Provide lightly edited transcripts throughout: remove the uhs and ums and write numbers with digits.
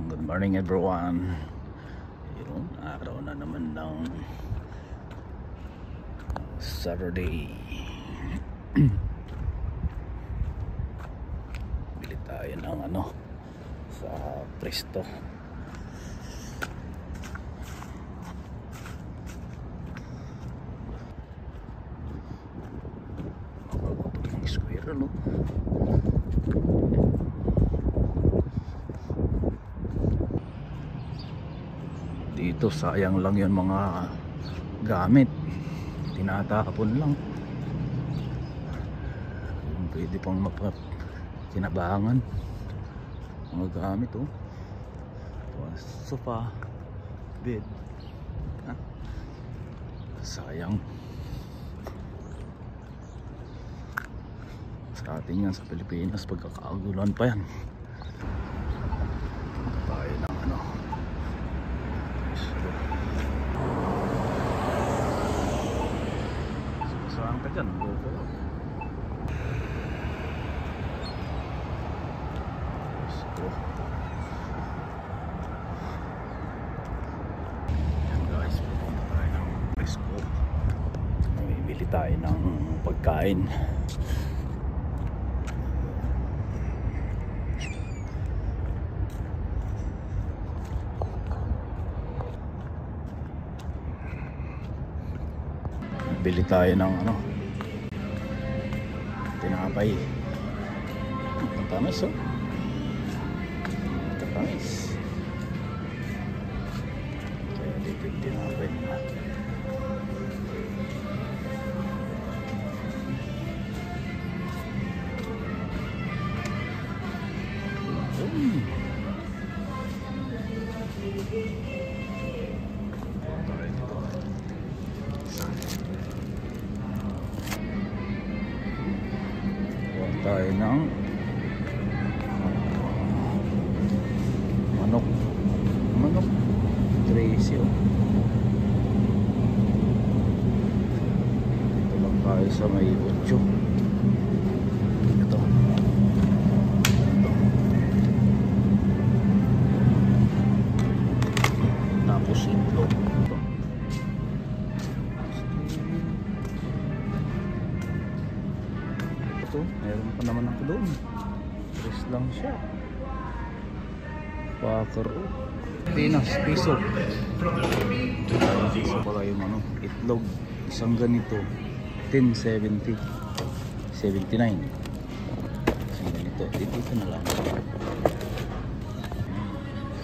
Good morning everyone. Yun, araw na naman ng Saturday. Bili tayo ng sa Presto. Mga square dito sayang lang yun mga gamit, tinatapon lang. Pwede pang kinabangan mga gamit sofa, bed, sayang sa atin yan sa Pilipinas. Pagkakaguluhan pa yan. Tayo ng saan ka dyan? Loko. Yan guys, pupunta tayo ng Presto. Bibili tayo ng pagkain. Bili tayo ng tinapay. Matamis matamis. Kaya dito yung tinapay na tayo ng manok 13. Ito lang tayo sa may 8. Ito tapos itlog. Meron pa naman ako doon. Tres lang siya. Packer Pinas, piso. Piso pala yung itlog. Isang ganito 10.70 79. Isang ganito. Dito na lang.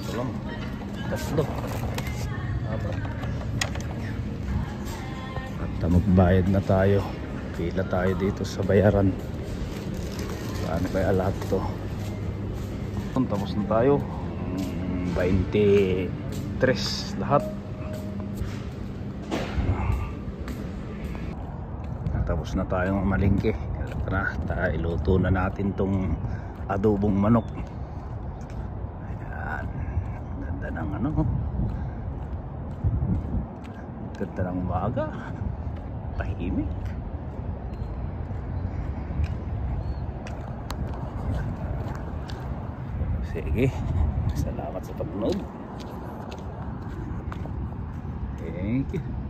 Ito lang. Tatlo. Apat. At magbayad na tayo. Pila tayo dito sa bayaran. Ano kaya lahat to? Tapos na tayo. 23 lahat. Tapos na tayo malingke. Tara, iluto na natin tong adobong manok. Ayan. Ganda ng ganda ng umaga. Tahimik. Sige, salamat sa pagnood. Thank you.